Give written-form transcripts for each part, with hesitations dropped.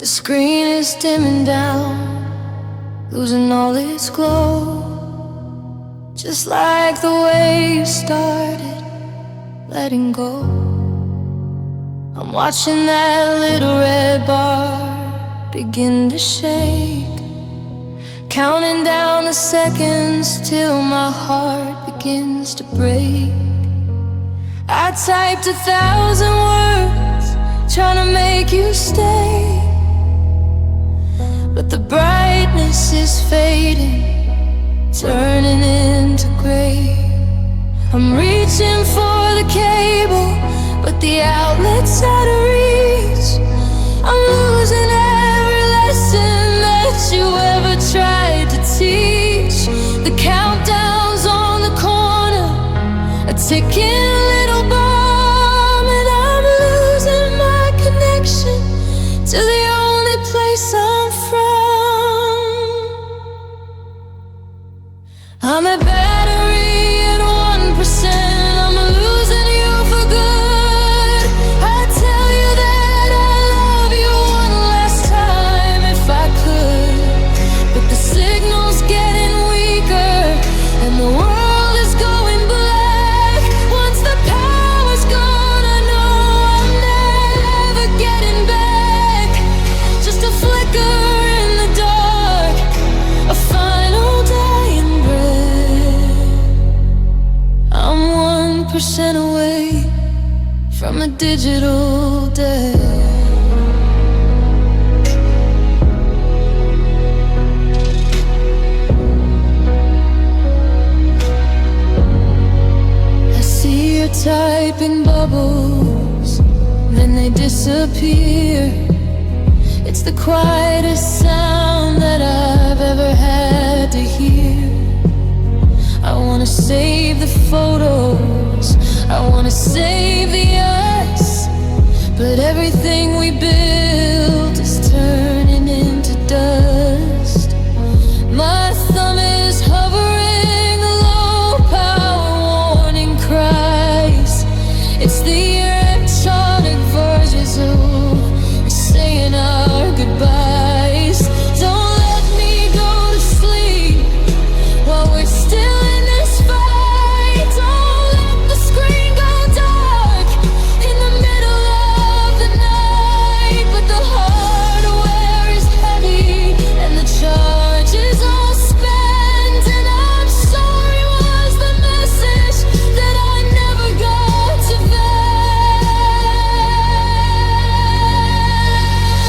screen is dimming down, losing all its glow, just like the way you started, letting go. I'm watching that little red bar begin to shake, counting down the seconds till my heart begins to break. I typed 1,000 words trying to make you stay, but the brightness is fading, turning into gray. I'm reaching for the cable, but the outlet's out of reach. I'm losing every lesson that you ever tried to teach. The countdown's on the corner, a ticking little bomb, and I'm losing my connection to the only place I'm from. I'm a battery at 1%. I'm losing you for good. I tell you that I love you one last time if I could, but the signal's getting weaker and the world is going black. Once the power's gone, I know I'm never getting back. Just a flicker in the dark, a final dying breath. I'm 1% away from a digital death. I see you typing bubbles, then they disappear. It's the quietest sound that I've ever had to hear. I wanna save the photos, I wanna save the us, but everything we built is turning into dust. My thumb is hovering, low power warning cries. It's the electronic versions of saying our goodbyes. Don't let me go to sleep while we're still in this fight. Don't let the screen go dark in the middle of the night. But the hardware is heavy and the charge is all spent, and I'm sorry was the message that I never got to vent.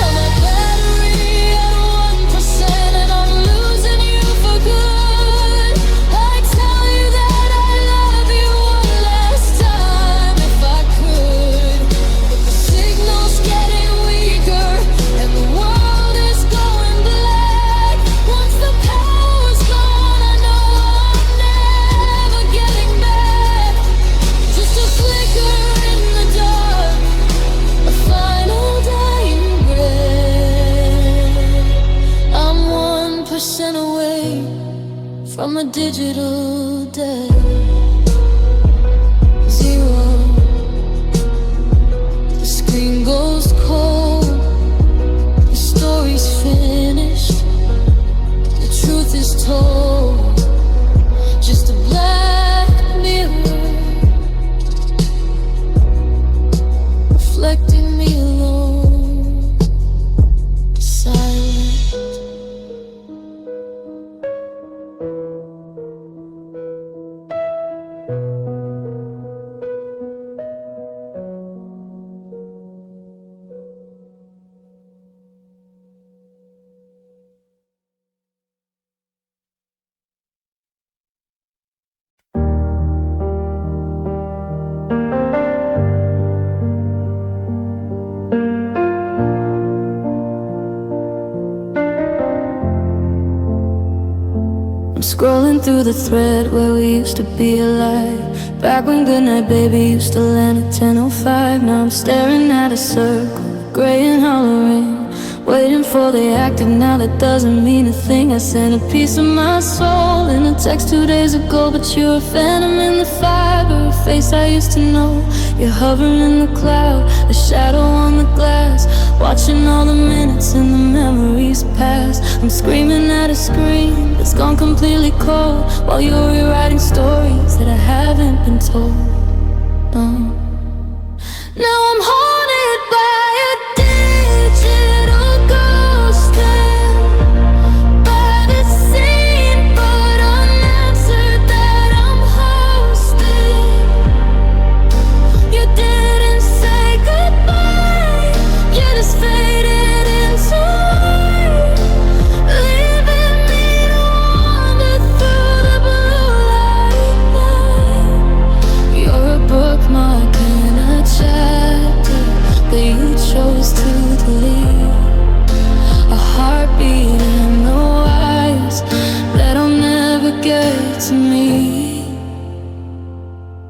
I'm a battery at 1% and I'm losing you for good. I tell you that I love you one last time if I could, but the signal's getting weaker and the world is going black. Once the power's gone, I know I'm never getting back. Just a flicker in the dark, a final dying breath. I'm 1% away from a digital death. Zero, the screen goes cold, the story's finished, the truth is told. Just a black mirror reflecting me alone, silent. I'm scrolling through the thread where we used to be alive, back when Goodnight Baby used to land at 10:05. Now I'm staring at a circle, gray and hollow rain, Waiting for the active, now that doesn't mean a thing. I sent a piece of my soul in a text 2 days ago, but you're a phantom in the fiber, a face I used to know. You're hovering in the cloud, a shadow on the glass, watching all the minutes and the memories pass. I'm screaming at a screen that's gone completely cold, while you're rewriting stories that I haven't been told. No. Now I'm haunted by a digital ghost, by the scene but unanswered that I'm hosting. You didn't say goodbye, you just faded into white, leaving me to wander through the blue light. You're a bookmark in a chapter that you chose to delete, a heartbeat in the wires that'll never get to me.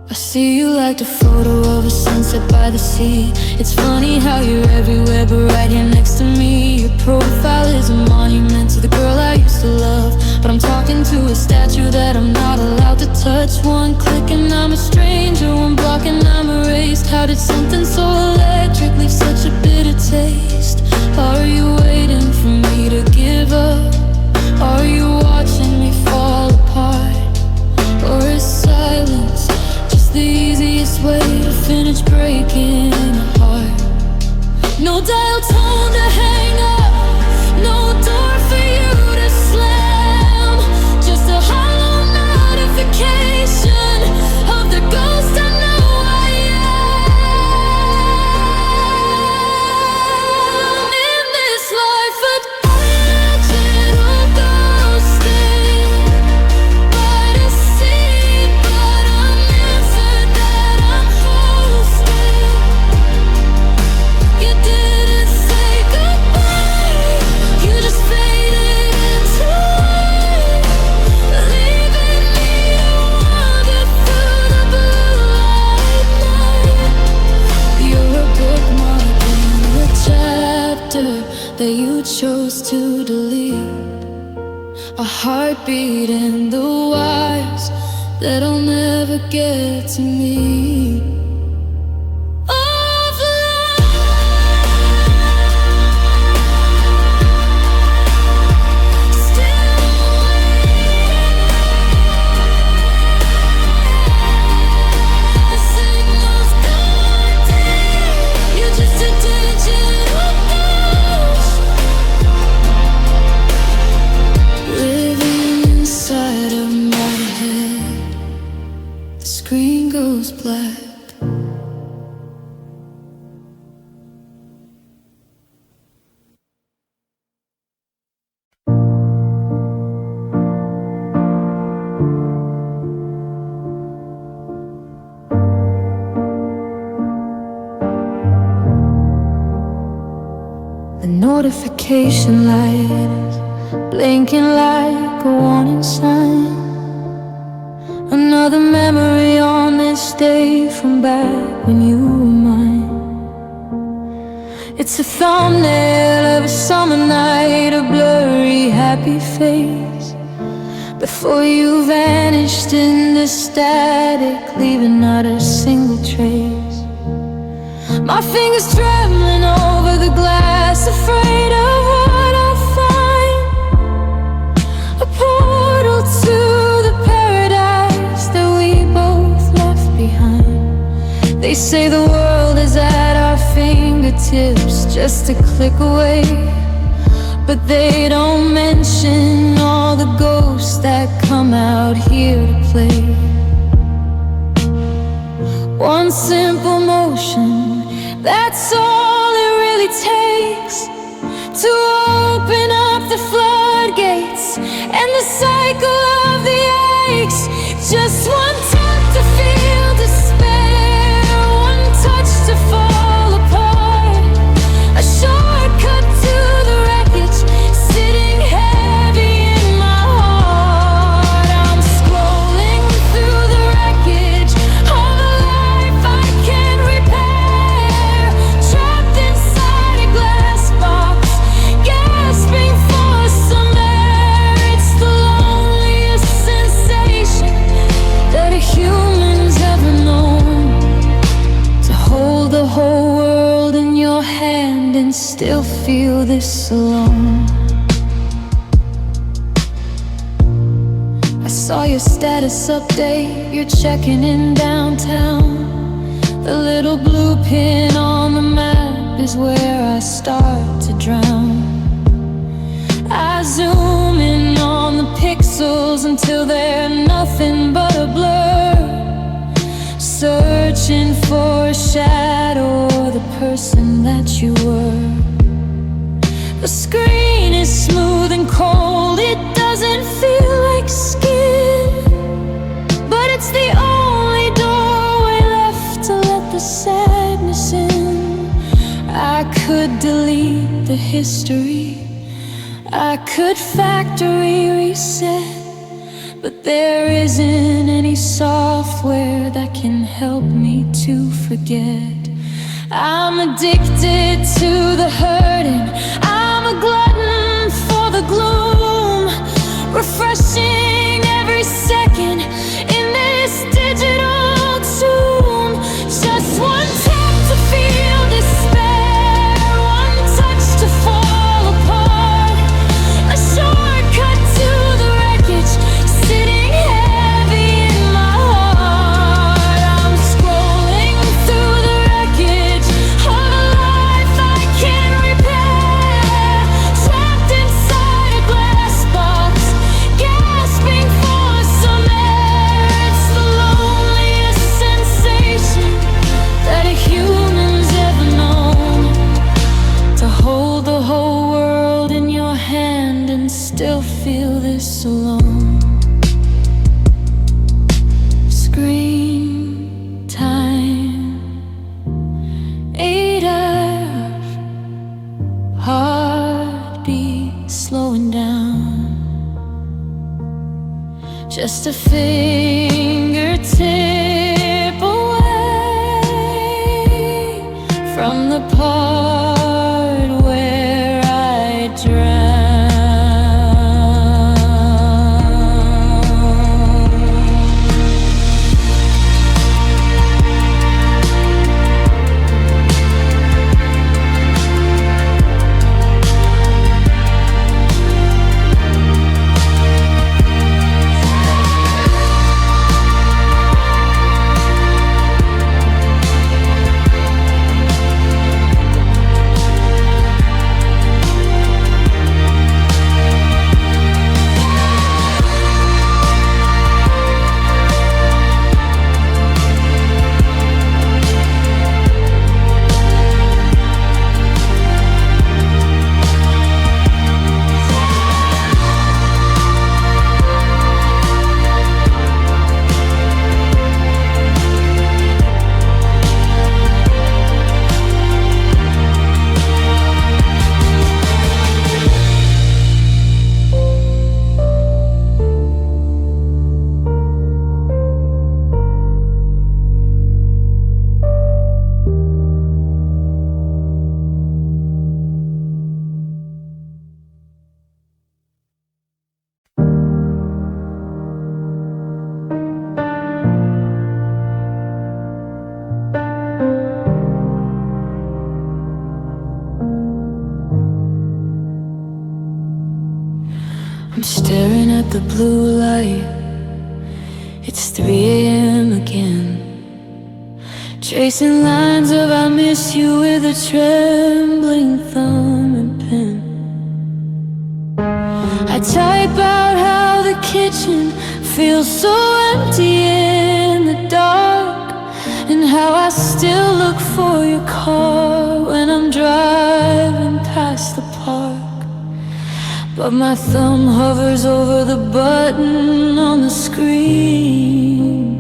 I see you like a photo of a sunset by the sea. It's funny how you're everywhere but right here next to me. Your profile is a monument to the girl I used to love, but I'm talking to a statue that I'm not allowed to touch. One click and I'm a stranger, one block and I'm erased. How did something so electric leave such a bitter taste? Are you waiting for me to give up? Are you watching me fall apart? Or is silence just the easiest way to finish breaking a heart? No dial tone to hang up, no door for you to slam, just a hollow notification of the ghost I know I am. In this life a digital ghosting, by the scene but unanswered that I'm hosting. You didn't say goodbye, you just faded into white, leaving me to wander through the blue light night. You're a bookmark in the chapter that you chose to delete, a heartbeat in the wires that'll never get to me. Screen goes black. The notification light is blinking like a warning sign. Another memory on this day from back when you were mine. It's a thumbnail of a summer night, a blurry happy face, before you vanished in the static, leaving not a single trace. My fingers trembling over the glass, afraid of what I'll find. A portal to the paradise that we both left behind. They say the world is at our fingertips, just a click away, but they don't mention all the ghosts that come out here to play. One simple motion, that's all it really takes to open up the floodgates and the cycle of the aches. Just one tap to feel despair, one touch to fall apart, a shortcut to the wreckage, sitting heavy in my heart. I'm scrolling through the wreckage of a life I can't repair, trapped inside a glass box, this alone. I saw your status update, you're checking in downtown. The little blue pin on the map is where I start to drown. I zoom in on the pixels until they're nothing but a blur, searching for a shadow or the person that you were. The screen is smooth and cold, it doesn't feel like skin, but it's the only doorway left to let the sadness in. I could delete the history, I could factory reset, but there isn't any software that can help me to forget. I'm addicted to the hurting, I'm a glutton for the gloom, refreshing every second in this digital tomb. Just one tap to feel despair, one touch to fall apart, a shortcut to the wreckage sitting heavy in my heart. I'm scrolling through the wreckage of a life I can't repair, trapped inside a glass box, gasping for some air. It's the loneliest sensation that a human's ever known, to hold the whole world in your hand and still feel this alone. Screen time, 8 hours, heartbeat slowing down, just a fingertip away from the part where I drown. I'm staring at the blue light, it's 3 a.m. again, tracing lines of I miss you with a trembling thumb and pen. I type out how the kitchen feels so empty in the dark, and how I still look for your car when I'm driving past the park. But my thumb hovers over the button on the screen,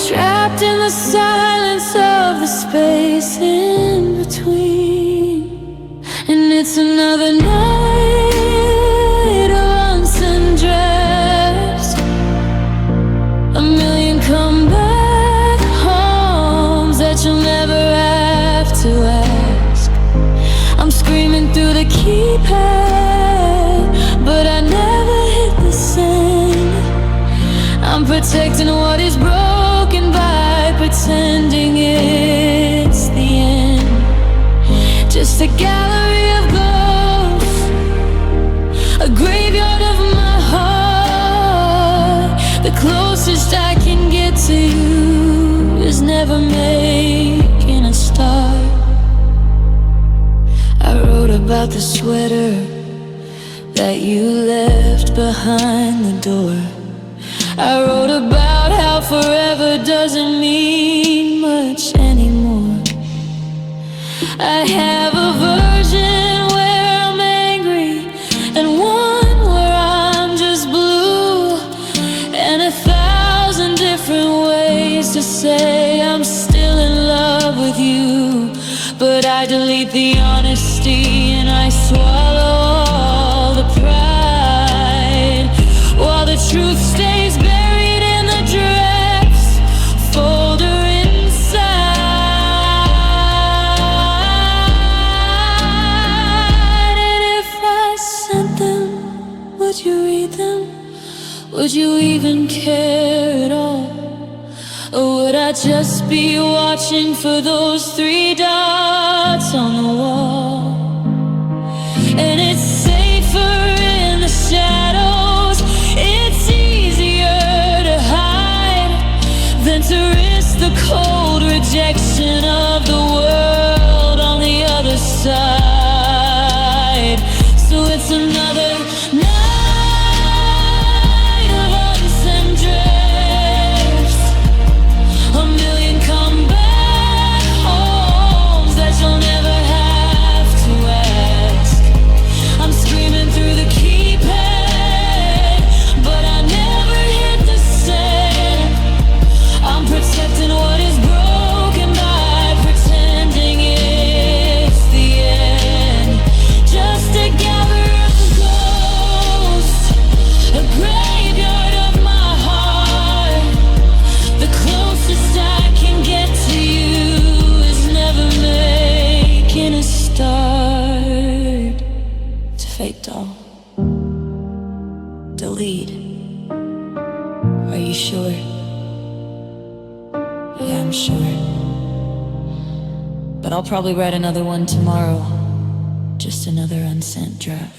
trapped in the silence of the space in between. And it's another night of undressed, a million comeback homes that you'll never have to ask. I'm screaming through the keypad, but I never hit the send. I'm protecting what is broken by pretending it's the end. Just a gallery The closest I can get to you is never making a start. I wrote about the sweater that you left behind the door. I wrote about how forever doesn't mean much anymore. I have a version where I'm angry and one where I'm just blue, and 1,000 different ways to say I'm still in love with you. But I delete the honesty and I swallow all the pride, while the truth stays buried in the drafts folder inside. And if I sent them, would you read them? Would you even care at all? Or would I just be watching for those 3 dots on the wall? And it's safer in the shadows, it's easier to hide than to risk the cold rejection of the world on the other side. So it's another night of unsent drifts, a million comeback homes that you'll never have to ask. I'm screaming through the keypad, but I never hit the send. I'm protecting what is broken by pretending it's the end. Just a gather of ghosts, a graveyard of my heart. The closest I can get to you is never making a start. To fake doll. Delete. Are you sure? Yeah, I'm sure. But I'll probably write another one tomorrow. Just another unsent draft.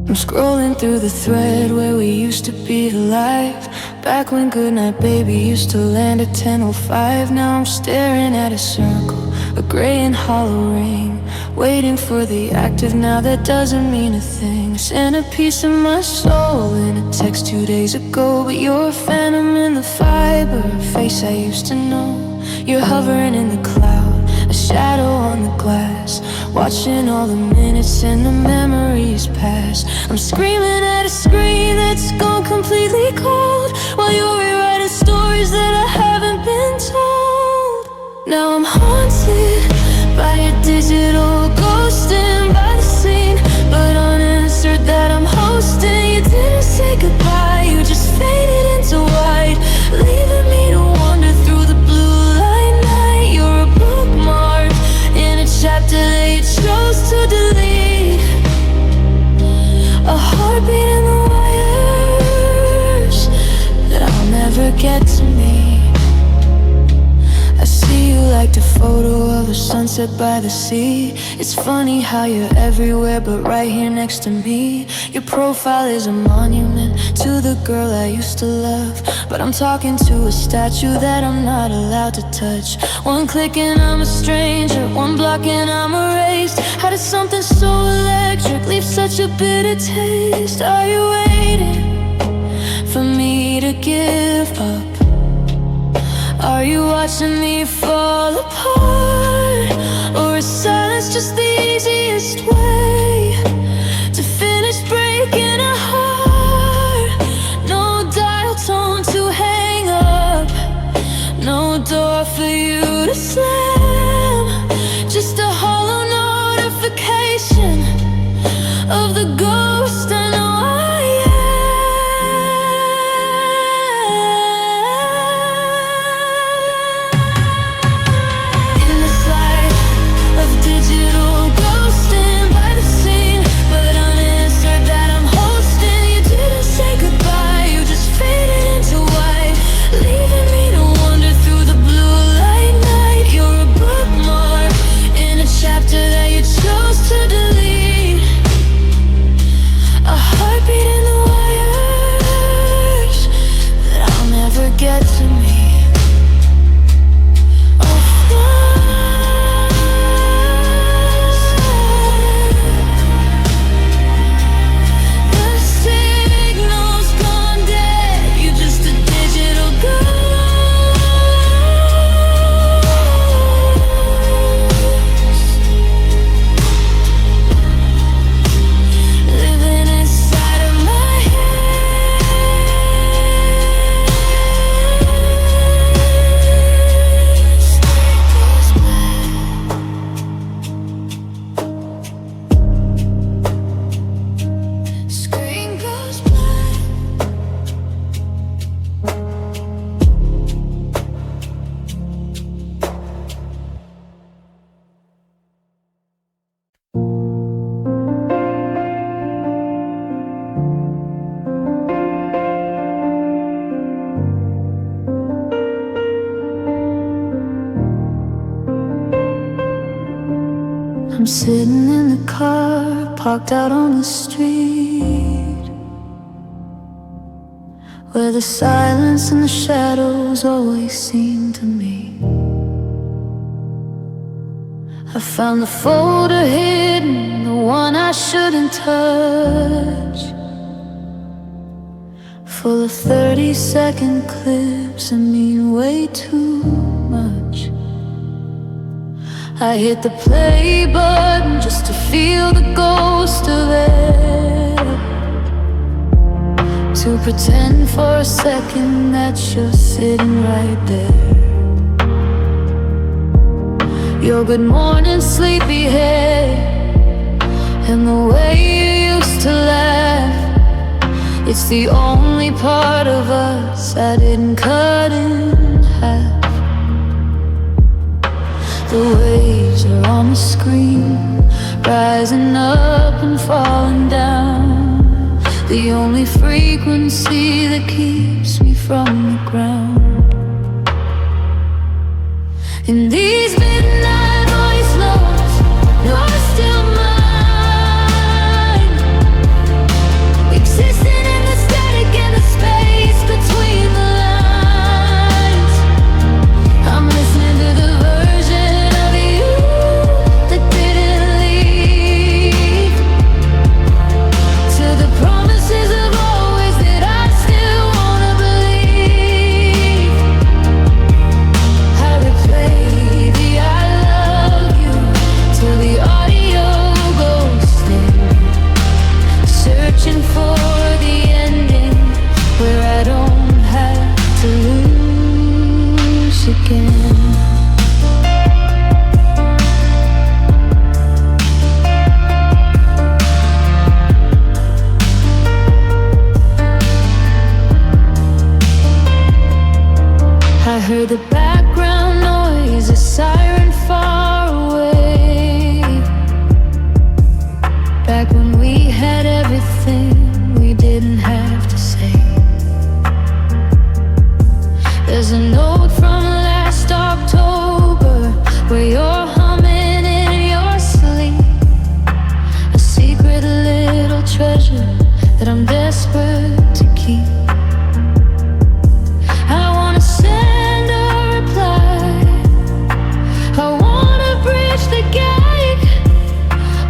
I'm scrolling through the thread where we used to be alive, back when goodnight baby used to land at 10:05. Now I'm staring at a circle, a gray and hollow ring, waiting for the active now that doesn't mean a thing. Sent a piece of my soul in a text 2 days ago, but you're a phantom in the fiber, a face I used to know. You're hovering in the cloud, a shadow on the glass, watching all the minutes and the memories pass. I'm screaming at a screen that's gone completely cold, while you're rewriting stories that I haven't been told. Now I'm haunted by a digital ghost and by the scene, but unanswered that I'm hosting. You didn't say goodbye, you just faded into white, leaving me to wander through the blue light night. You're a bookmark in a chapter that you chose to delete, a heartbeat in the wires that I'll never get to me. I see you like a photo of a sunset by the sea. It's funny how you're everywhere but right here next to me. Your profile is a monument to the girl I used to love, but I'm talking to a statue that I'm not allowed to touch. One click and I'm a stranger, one block and I'm erased. How did something so electric leave such a bitter taste? Are you waiting for me to give up? Are you watching me fall apart? Or is silence just the easiest way to finish breaking a heart? No dial tone to hang up, no door for you to slam, just a hollow notification of the ghost I know I am. In this life of digital ghosting by the scene, but unanswered that I'm hosting. You didn't say goodbye, sitting in the car, parked out on the street, where the silence and the shadows always seem to meet. I found the folder hidden, the one I shouldn't touch, full of 30-second clips that mean way too much. I hit the play button just to feel the ghost of it, to pretend for a second that you're sitting right there. Your good morning sleepyhead, and the way you used to laugh, it's the only part of us I didn't cut in half. The waves are on the screen, rising up and falling down, the only frequency that keeps me from the ground. In these midnight voice notes, you're still mine, existing in the static and the space between the lines. I'm listening to the version of you that didn't leave, to the promises of always that I still wanna believe. I replay the I love you till the audio goes dead, searching for the ending where I don't have to lose again. I heard the background noise, a siren far away, back when we had everything we didn't have to say. There's a note from last October where you're humming in your sleep, a secret little treasure that I'm desperate to keep. I wanna send a reply, I wanna bridge the gap,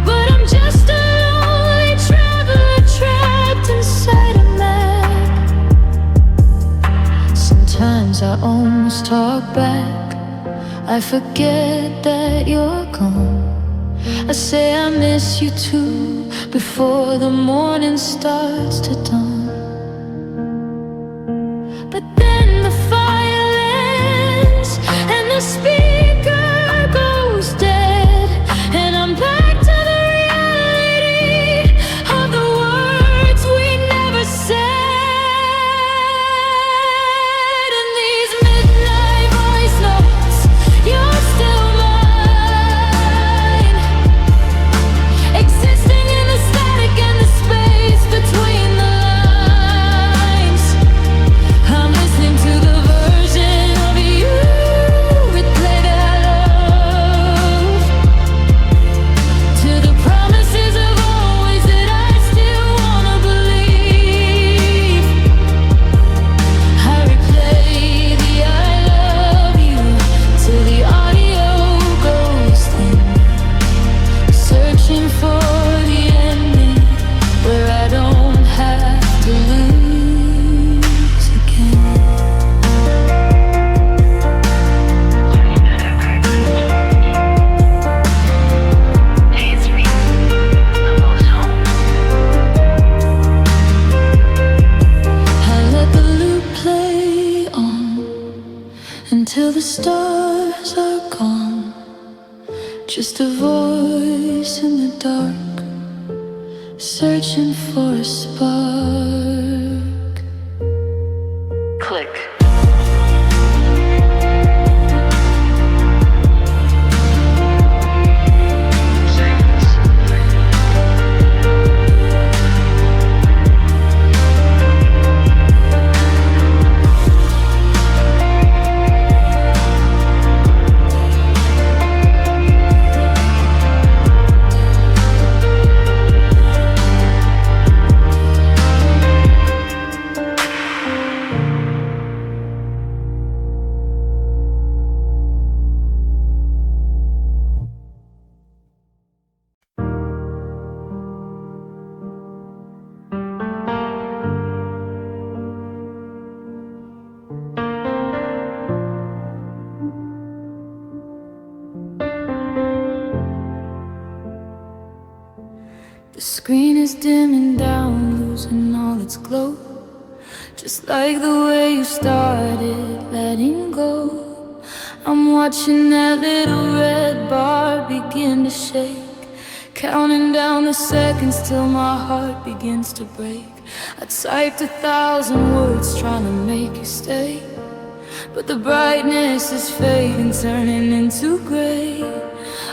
but I'm just a lonely traveler trapped inside a map. Sometimes I almost talk back, I forget that you're gone. I say I miss you too before the morning starts to dawn. But then the fire ends and the speaker goes dead, and I'm back to the reality of the words we never said. In these midnight voice notes, you're still mine, existing in the static and the space between the lines. I'm listening to the version of you replay that I love, to the promises of always that I still wanna believe. I replay the I love you till the audio goes thin, searching for the ending where I don't have to lose again. I let the loop play on until the stars are gone, just a voice in the dark, searching for a spark. Click. screen is dimming down, losing all its glow, just like the way you started letting go. I'm watching that little red bar begin to shake, counting down the seconds till my heart begins to break. I typed 1,000 words trying to make you stay, but the brightness is fading, turning into gray.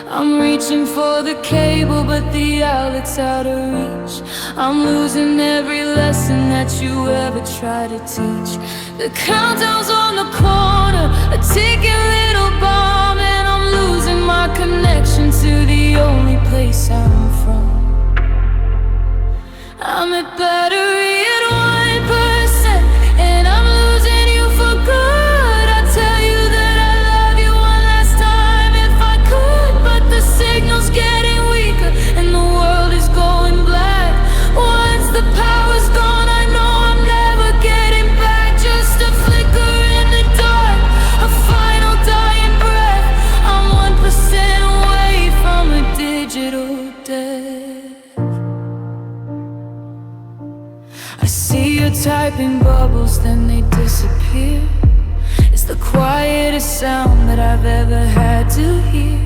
I'm reaching for the cable, but the outlet's out of reach. I'm losing every lesson that you ever tried to teach. The countdown's on the corner, a ticking little bomb, and I'm losing my connection to the only place I'm from. I'm at battery at 1%, and I'm losing you for good. I tell you that I love you one last time if I could, but the signal's getting weaker and the world is going black. Once the power's gone, I know I'm never getting back. Just a flicker in the dark, a final dying breath. I'm 1% away from a digital death. I see you typing bubbles, then they disappear. It's the quietest sound that I've ever had to hear.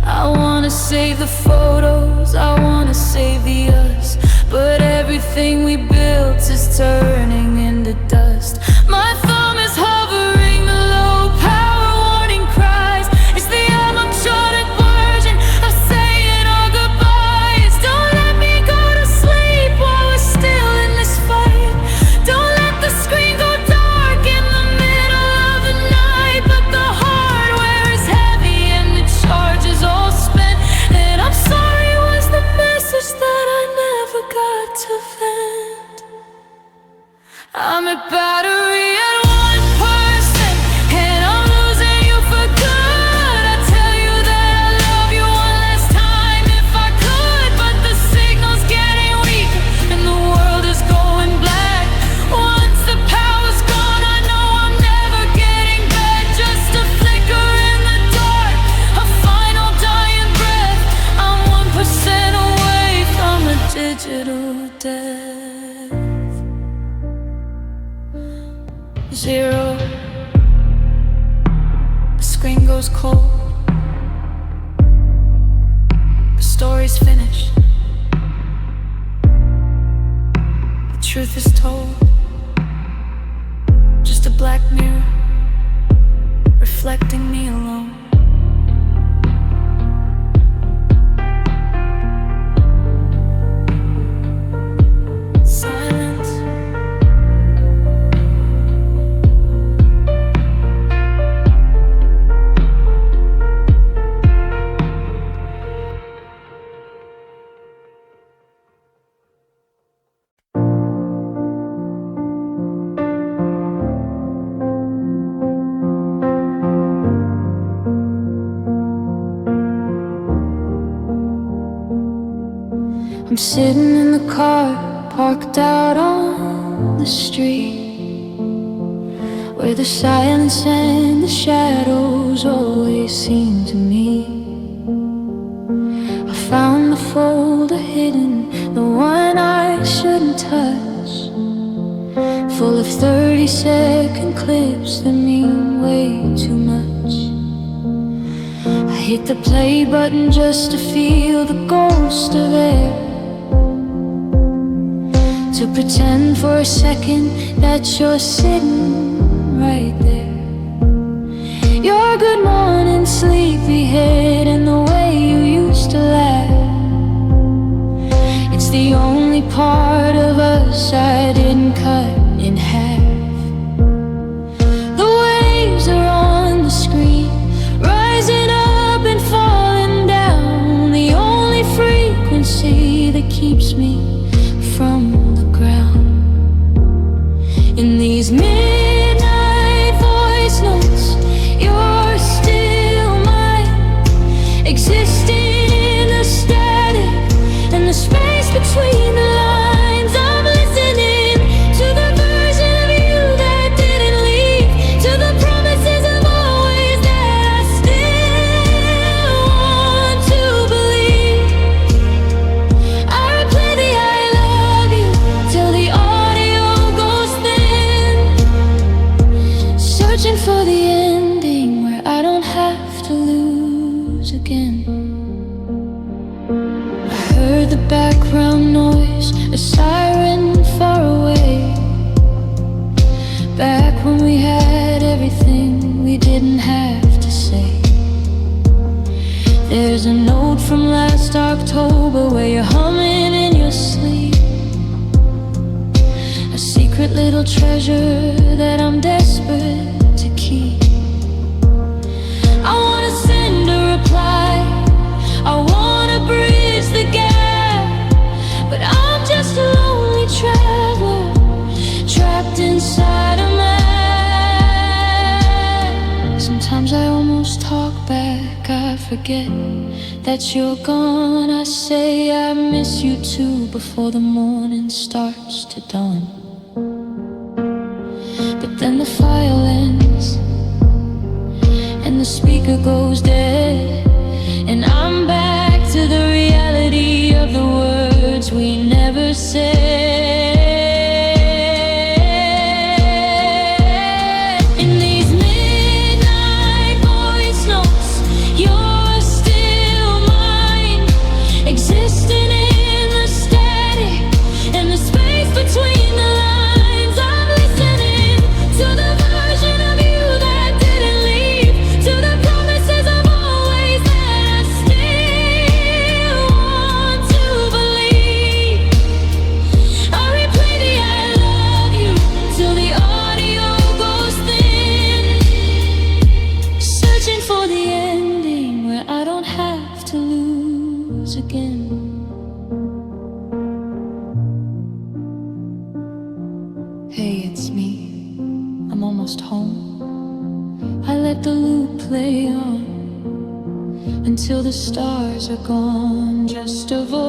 I wanna save the photos, I wanna save the us, but everything we built is turning into dust. My thumb is hovering, the low power warning cries. It's the uncharted version of saying our goodbyes. Don't let me go to sleep while we're still in this fight. Don't let the screen go dark in the middle of the night. But the hardware is heavy and the charge is all spent, and I'm sorry was the message that I never got to vent. I'm at battery at 1%, and I'm losing you for good. I tell you that I love you one last time if I could, but the signal's getting weaker and the world is going black. Once the power's gone, I know I'm never getting back. Just a flicker in the dark, a final dying breath. I'm 1% away from a digital death. 0, the screen goes cold, the story's finished, the truth is told. Just a black mirror reflecting me alone. Silence. I'm sitting in the car, parked out on the street, where the silence and the shadows always seem to meet. I found the folder hidden, the one I shouldn't touch, full of 30-second clips that mean way too much. I hit the play button just to feel the ghost of it, to pretend for a second that you're sitting right there. Your good morning sleepyhead and the way you used to laugh, it's the only part of us I didn't cut in half. The waves are on the screen, rising up and falling down, the only frequency that keeps me from the ground. In these midnight voice notes, you're still mine, existing in the static and the space between the lines. October where you're humming in your sleep. A secret little treasure that I'm desperate to keep. I wanna send a reply, I wanna bridge the gap, but I'm just a lonely traveler trapped inside a map. Sometimes I almost talk back, I forget that you're gone. I say I miss you too before the morning starts to dawn. But then the file ends and the speaker goes dead, and I'm back to the reality of the words we never said. In these midnight voice notes, you're still mine, existing in the static and the space between the lines. I'm listening to the version of you that didn't leave, to the promises of always that I still want to believe. I replay the I love you till the audio goes thin, searching for the ending where I don't have to lose again. Hey, it's me, I'm almost home. I let the loop play on until the stars are gone. Just a voice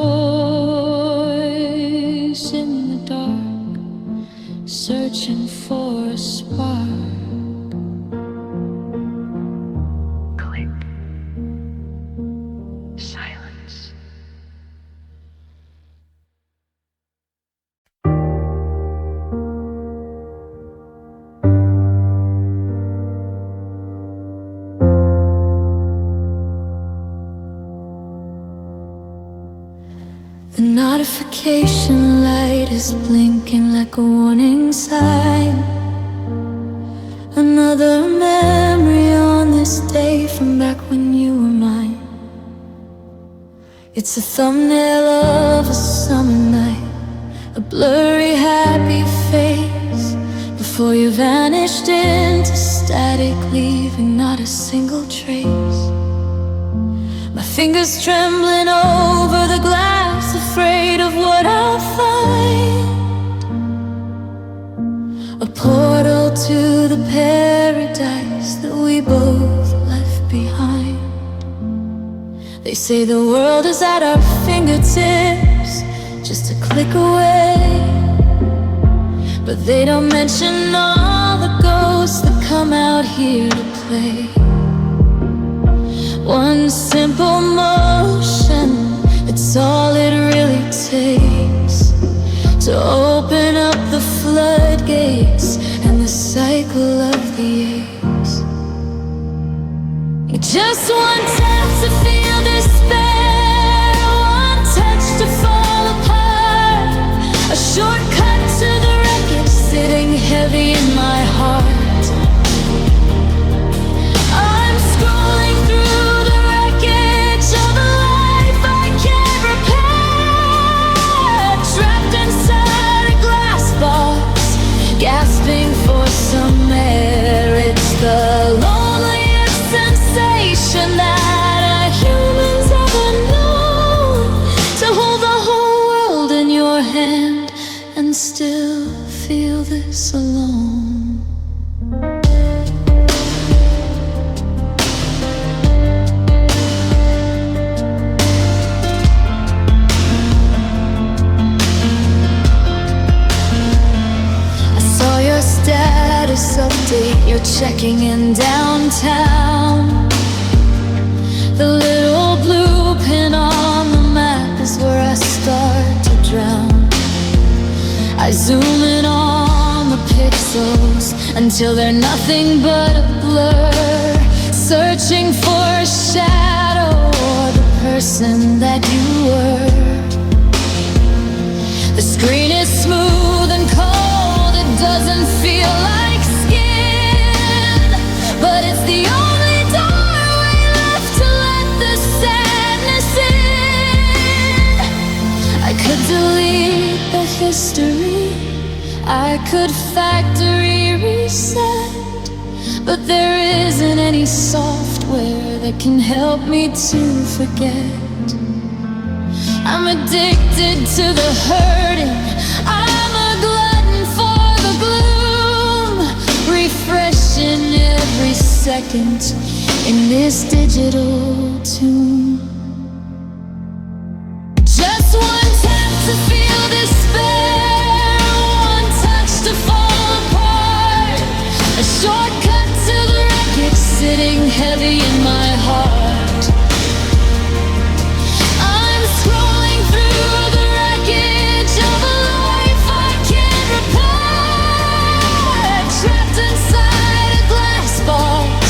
in the dark, searching for a spark. Click. Silence. The notification light is blinking like a warning sign. Another memory on this day from back when you were mine. It's a thumbnail of a summer night, a blurry happy face before you vanished into static, leaving not a single trace. My fingers trembling over the glass, afraid of what I'll find. A portal to the paradise that we both left behind. They say the world is at our fingertips, just a click away, but they don't mention all the ghosts that come out here to play. One simple motion, it's all it really takes to open up the floodgates and the cycle of the aches. Just one tap to feel despair, one touch to fall apart, a shortcut to the wreckage sitting heavy in my heart. I'm scrolling through the wreckage of a life I can't repair, trapped inside a glass box, gasping for some air. It's the loneliest sensation that a human's ever known, to hold the whole world in your hand and still feel this alone. Status update, you're checking in downtown. The little blue pin on the map is where I start to drown. I zoom in on the pixels until they're nothing but a blur, searching for a shadow or the person that you were. The screen is smooth and cold, it doesn't feel like skin, but it's the only doorway left to let the sadness in. history. I could factory reset, but there isn't any software that can help me to forget. I'm addicted to the hurting, I'm a glutton for the gloom, refreshing every second in this digital tune. Just one tap to feel despair, one touch to fall apart, a shortcut to the wreckage sitting heavy in my heart. I'm scrolling through the wreckage of a life I can't repair, trapped inside a glass box,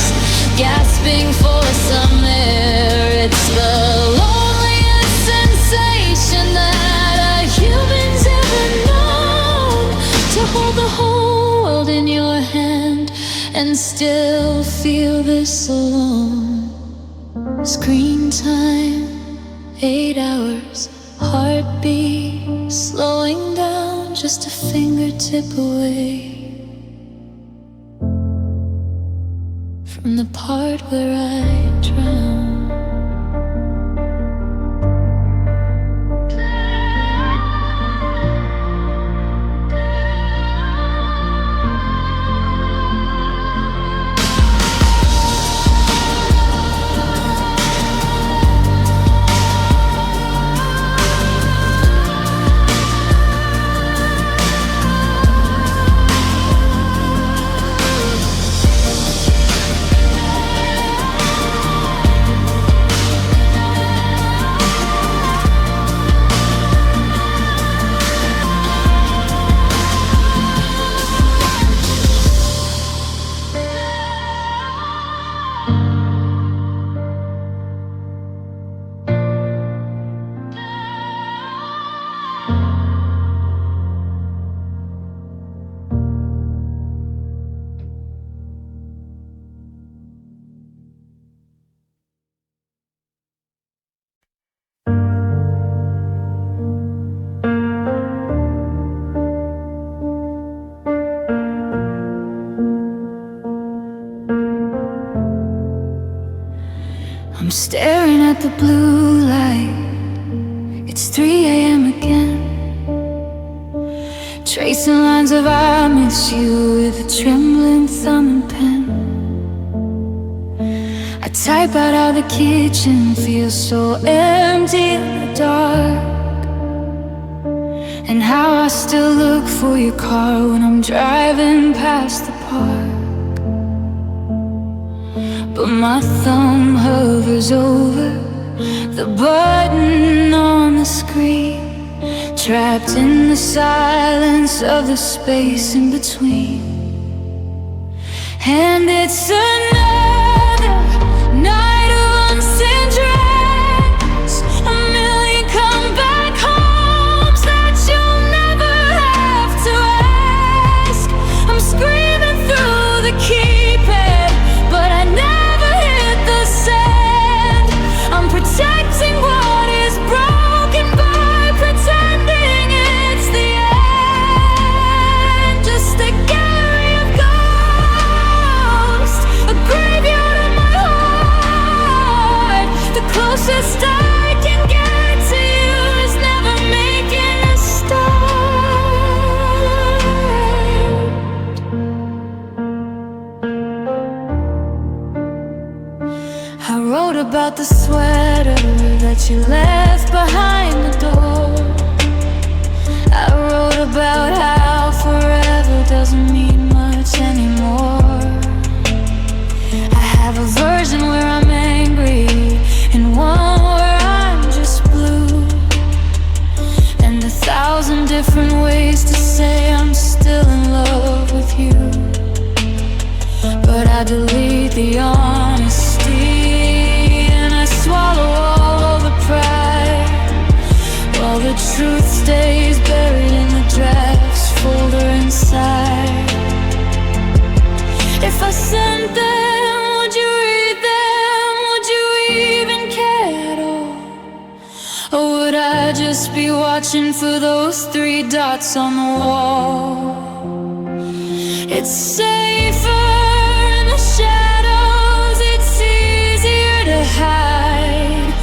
gasping for some air. It's the loneliest sensation that a human's ever known, to hold the whole world in your hand and still feel this alone. Screen time, 8 hours, heartbeat slowing down just a fingertip away from the part where I drown. I'm staring at the blue light. It's 3 a.m. again, tracing lines of I miss you with a trembling thumb and pen. I type out how the kitchen feels so empty in the dark, and how I still look for your car when I'm driving past the park. But my thumb hovers over the button on the screen, trapped in the silence of the space in between. And it's another night of unseen dreams, a million comeback homes that you'll never have to ask. I'm screaming through the keypad, but I never hit the send. I'm protecting what is broken by pretending it's the end. Just a gallery of ghosts, a graveyard of my heart. The closest I can get to you is never making a start. I wrote about the sweater that you left behind the door. I wrote about how forever doesn't mean much anymore. I have a version where I'm angry and one where I'm just blue, and 1,000 different ways to say I'm still in love with you. But I delete the honesty and I swallow all of the pride, while the truth stays buried in the drafts folder inside. If I sent them, would you read them? Would you even care at all? Or would I just just be watching for those 3 dots on the wall. It's safer in the shadows, it's easier to hide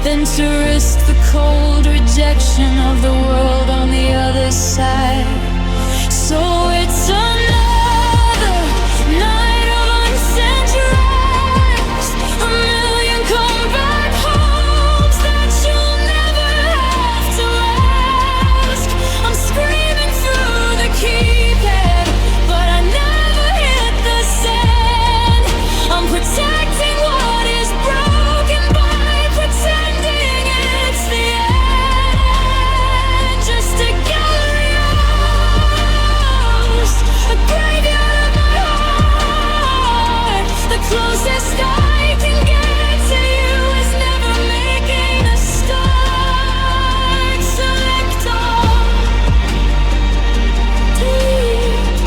than to risk the cold rejection of the world on the other side. So it's another night of unsent drives, a million comeback homes that you'll never have to ask. I'm screaming through the keypad, but I never hit the send. I'm protecting what is broken by pretending it's the end. Just a gallery house, a graveyard of my heart. The closest I can get to you is never making a start. Select all, delete.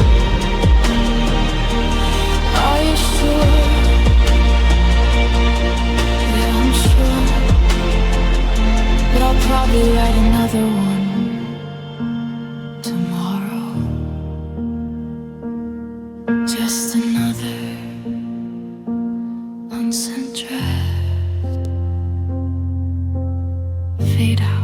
Are you sure? Yeah, I'm sure. But I'll probably write another one tomorrow. Just another unsent draft. Fade out.